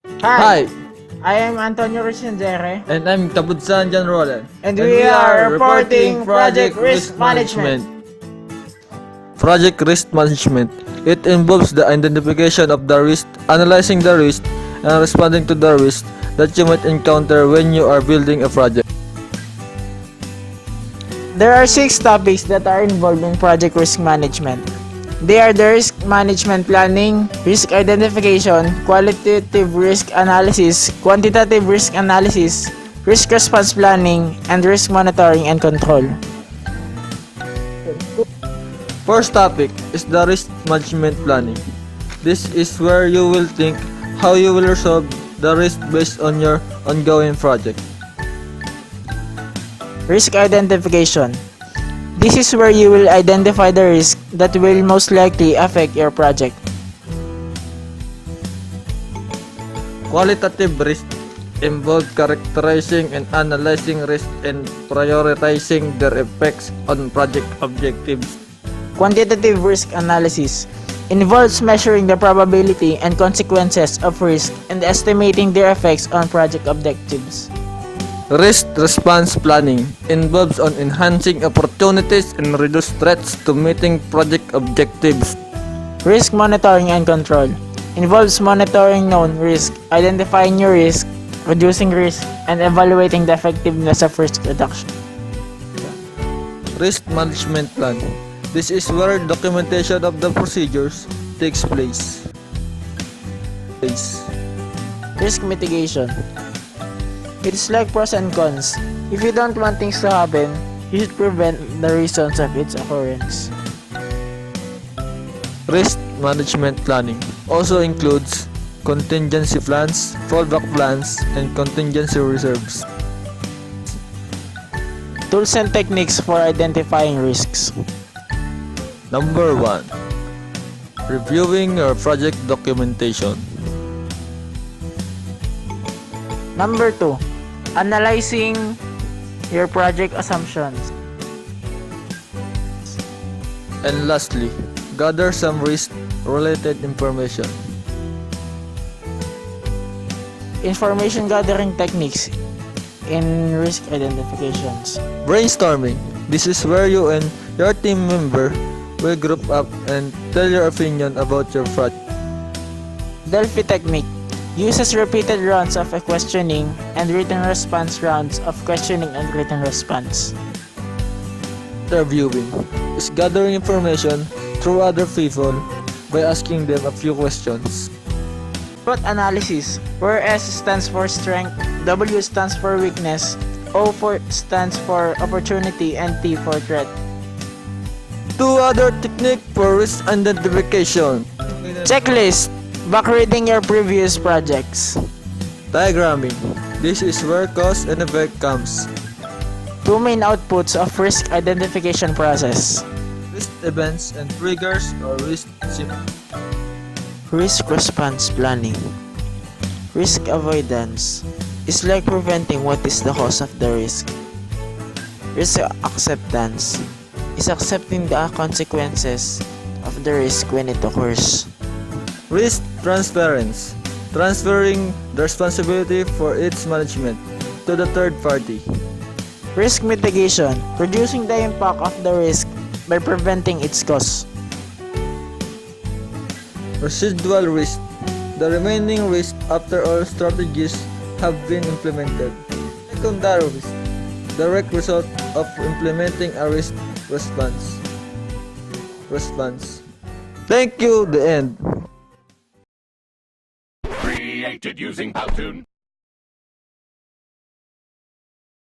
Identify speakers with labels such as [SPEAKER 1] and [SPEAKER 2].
[SPEAKER 1] Hi,
[SPEAKER 2] I am Antonio Ricendere,
[SPEAKER 1] and I'm Tabudsan Jan Roland.
[SPEAKER 2] and we are reporting Project Risk Management.
[SPEAKER 1] Project Risk Management. It involves the identification of the risk, analyzing the risk, and responding to the risk that you might encounter when you are building a project.
[SPEAKER 2] There are 6 topics that are involved in Project Risk Management. They are the risk management planning, risk identification, qualitative risk analysis, quantitative risk analysis, risk response planning, and risk monitoring and control.
[SPEAKER 1] First topic is the risk management planning. This is where you will think how you will resolve the risk based on your ongoing project.
[SPEAKER 2] Risk identification. This is where you will identify the risk that will most likely affect your project.
[SPEAKER 1] Qualitative risk involve characterizing and analyzing risk and prioritizing their effects on project objectives.
[SPEAKER 2] Quantitative risk analysis involves measuring the probability and consequences of risk and estimating their effects on project objectives.
[SPEAKER 1] Risk response planning involves on enhancing opportunities and reduce threats to meeting project objectives.
[SPEAKER 2] Risk monitoring and control involves monitoring known risk, identifying your risk, reducing risk, and evaluating the effectiveness of risk reduction.
[SPEAKER 1] Risk management plan. This is where documentation of the procedures takes place.
[SPEAKER 2] Risk mitigation. It's like pros and cons. If you don't want things to happen, you should prevent the reasons of its occurrence.
[SPEAKER 1] Risk management planning also includes contingency plans, fallback plans, and contingency reserves.
[SPEAKER 2] Tools and techniques for identifying risks.
[SPEAKER 1] Number 1. Reviewing your project documentation.
[SPEAKER 2] Number 2. Analyzing your project assumptions.
[SPEAKER 1] And lastly, gather some risk-related information.
[SPEAKER 2] Information gathering techniques in risk identifications.
[SPEAKER 1] Brainstorming. This is where you and your team member will group up and tell your opinion about your project.
[SPEAKER 2] Delphi technique uses repeated rounds of questioning and written response rounds of questioning and written response.
[SPEAKER 1] Interviewing is gathering information through other people by asking them a few questions.
[SPEAKER 2] SWOT analysis, where S stands for strength, W stands for weakness, stands for opportunity, and T for threat.
[SPEAKER 1] 2 other technique for risk identification.
[SPEAKER 2] Checklist, backreading your previous projects.
[SPEAKER 1] Diagramming. This is where cause and effect comes.
[SPEAKER 2] 2 main outputs of risk identification process.
[SPEAKER 1] Risk events and triggers or risk signals.
[SPEAKER 2] Risk response planning. Risk avoidance is like preventing what is the cause of the risk. Risk acceptance is accepting the consequences of the risk when it occurs.
[SPEAKER 1] Risk transference. Transferring the responsibility for its management to the third party.
[SPEAKER 2] Risk mitigation, reducing the impact of the risk by preventing its cause.
[SPEAKER 1] Residual risk. The remaining risk after all strategies have been implemented. Secondary risk. Direct result of implementing a risk response. Thank you. The end.
[SPEAKER 3] Created using Powtoon.